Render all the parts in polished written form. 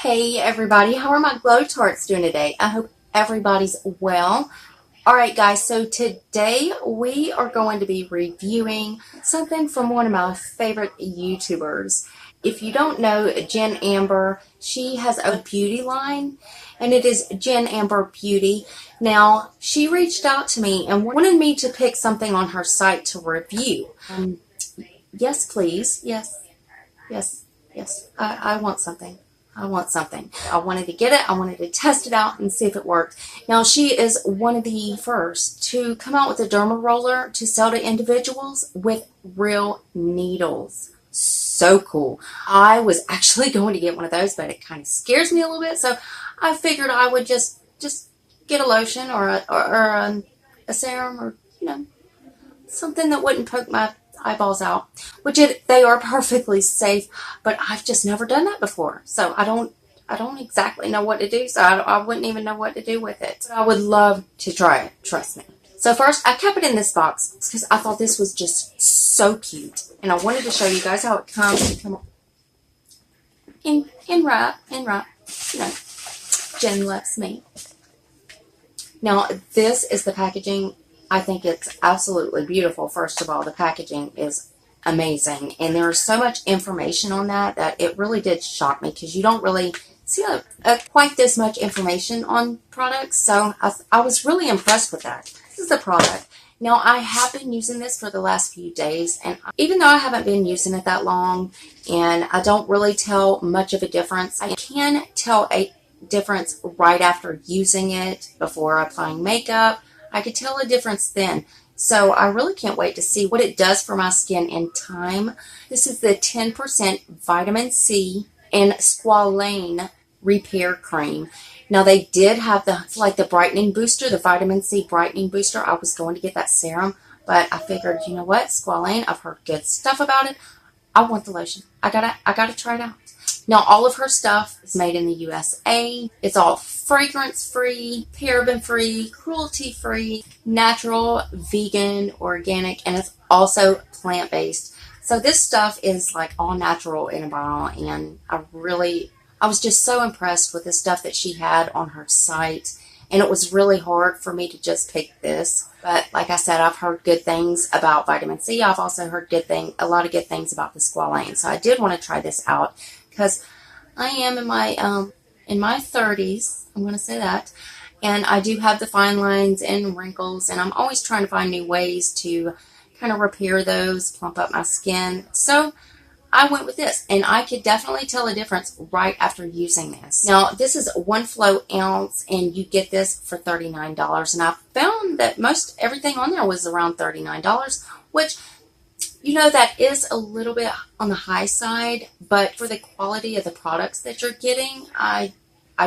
Hey everybody, how are my Glow Tarts doing today? I hope everybody's well. Alright guys, so today we are going to be reviewing something from one of my favorite YouTubers. If you don't know Jen Amber, she has a beauty line and it is Jen Amber Beauty. Now, she reached out to me and wanted me to pick something on her site to review. Yes please, yes, yes, yes, I want something. I want something. I wanted to get it. I wanted to test it out and see if it worked. Now, she is one of the first to come out with a derma roller to sell to individuals with real needles. So cool. I was actually going to get one of those, but it kind of scares me a little bit. So I figured I would just get a lotion or a serum or, something that wouldn't poke my eyeballs out, they are perfectly safe, but I've just never done that before, so I don't exactly know what to do, so I wouldn't even know what to do with it. But I would love to try it, trust me. So first, I kept it in this box because I thought this was just so cute, and I wanted to show you guys how it comes. Come on, in wrap, Jen loves me. Now, this is the packaging. I think it's absolutely beautiful. First of all, the packaging is amazing. And there's so much information on that it really did shock me because you don't really see quite this much information on products. So I was really impressed with that. This is the product. Now, I have been using this for the last few days. And even though I haven't been using it that long and I don't really tell much of a difference, I can tell a difference right after using it before applying makeup. I could tell a difference then. So I really can't wait to see what it does for my skin in time. This is the 10% vitamin C and Squalane repair cream. Now they did have the brightening booster, the vitamin C brightening booster. I was going to get that serum, but I figured, you know what, Squalane, I've heard good stuff about it. I want the lotion. I gotta try it out. Now, all of her stuff is made in the USA. It's all fragrance-free, paraben-free, cruelty-free, natural, vegan, organic, and it's also plant-based. So this stuff is like all natural in a bottle, and I was just so impressed with the stuff that she had on her site. And it was really hard for me to just pick this. But like I said, I've heard good things about vitamin C. I've also heard a lot of good things about the Squalane. So I did want to try this out because I am in my 30s. I'm going to say that. And I do have the fine lines and wrinkles. And I'm always trying to find new ways to kind of repair those, plump up my skin. So I went with this, and I could definitely tell a difference right after using this. Now, this is 1 flow ounce, and you get this for $39. And I found that everything on there was around $39, which, that is a little bit on the high side, but for the quality of the products that you're getting, I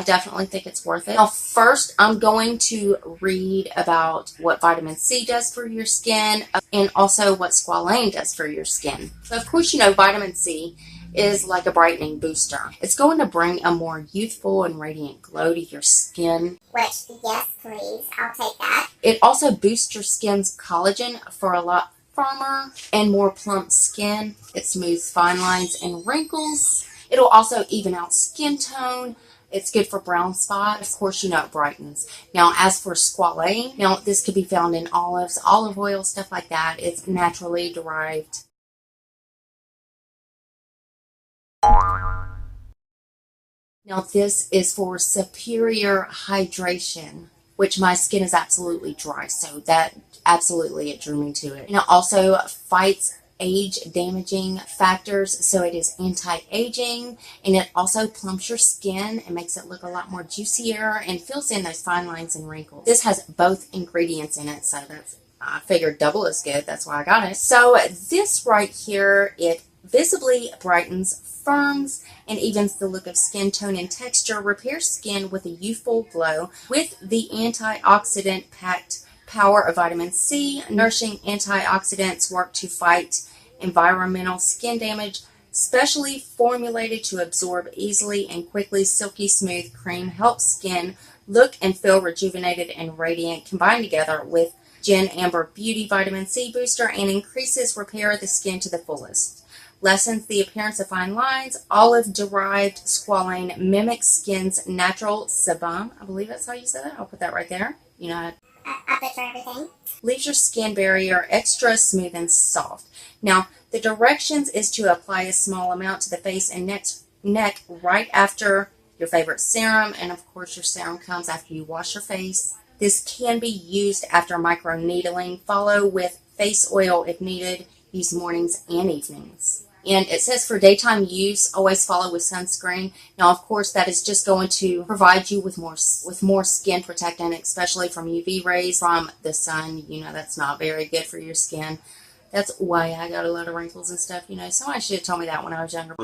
definitely think it's worth it. Now, first, I'm going to read about what vitamin C does for your skin and also what Squalane does for your skin. So, of course, vitamin C is like a brightening booster. It's going to bring a more youthful and radiant glow to your skin. Which, yes, please. I'll take that. It also boosts your skin's collagen for a lot firmer and more plump skin. It smooths fine lines and wrinkles. It'll also even out skin tone. It's good for brown spots. Of course, it brightens. Now, as for Squalane, this could be found in olives, olive oil, stuff like that. It's naturally derived. Now, this is for superior hydration, which my skin is absolutely dry, so that absolutely it drew me to it. And it also fights age-damaging factors, so it is anti-aging, and it also plumps your skin and makes it look a lot more juicier and fills in those fine lines and wrinkles. This has both ingredients in it, so I figured double is good. That's why I got it. So this right here, it visibly brightens, firms, and evens the look of skin tone and texture, repairs skin with a youthful glow with the antioxidant-packed power of vitamin C. Nourishing antioxidants work to fight environmental skin damage. Specially formulated to absorb easily and quickly, silky smooth cream helps skin look and feel rejuvenated and radiant. Combined together with Jen Amber Beauty Vitamin C Booster and increases repair of the skin to the fullest. lessens the appearance of fine lines. Olive-derived squalane mimics skin's natural sebum. I believe that's how you say that. I'll put that right there. You know, I butcher everything. Leaves your skin barrier extra smooth and soft. Now, the directions is to apply a small amount to the face and neck right after your favorite serum. And of course, your serum comes after you wash your face. This can be used after microneedling. Follow with face oil if needed. Use mornings and evenings. And it says for daytime use, always follow with sunscreen. Now, of course, that is just going to provide you with more skin protection, especially from UV rays from the sun. You know, that's not very good for your skin. That's why I got a lot of wrinkles and stuff. You know, somebody should have told me that when I was younger.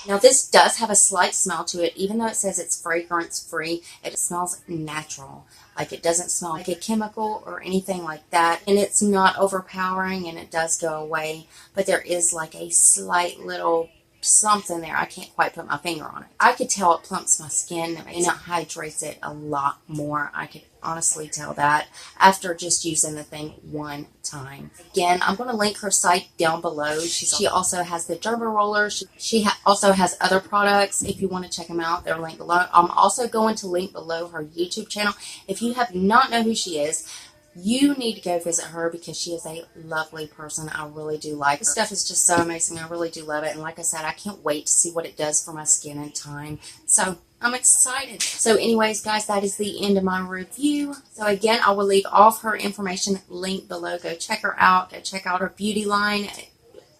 Now, this does have a slight smell to it. Even though it says it's fragrance-free, it smells natural. Like, it doesn't smell like a chemical or anything like that. And it's not overpowering, and it does go away. But there is like a slight little something there. I can't quite put my finger on it. I could tell it plumps my skin and it hydrates it a lot more. I could honestly tell that after just using the thing one time. Again, I'm going to link her site down below. She also has the derma roller. She also has other products. If you want to check them out, they're linked below. I'm also going to link below her YouTube channel. If you have not know who she is, you need to go visit her because she is a lovely person. I really do like her. This stuff is just so amazing. I really do love it. And like I said, I can't wait to see what it does for my skin in time. So I'm excited. So anyways, guys, that is the end of my review. So again, I will leave all of her information linked below. Go check her out. Go check out her beauty line.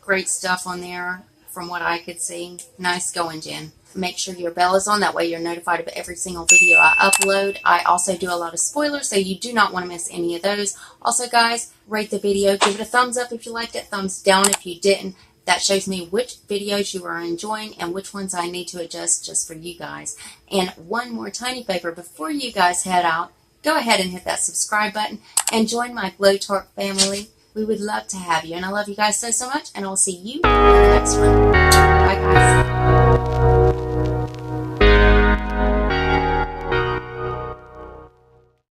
Great stuff on there from what I could see. Nice going, Jen. Make sure your bell is on. That way you're notified of every single video I upload. I also do a lot of spoilers, so you do not want to miss any of those. Also, guys, rate the video. Give it a thumbs up if you liked it. Thumbs down if you didn't. That shows me which videos you are enjoying and which ones I need to adjust just for you guys. And one more tiny favor before you guys head out, go ahead and hit that subscribe button and join my Glow Tart family. We would love to have you. And I love you guys so much. And I'll see you in the next one. Bye, guys.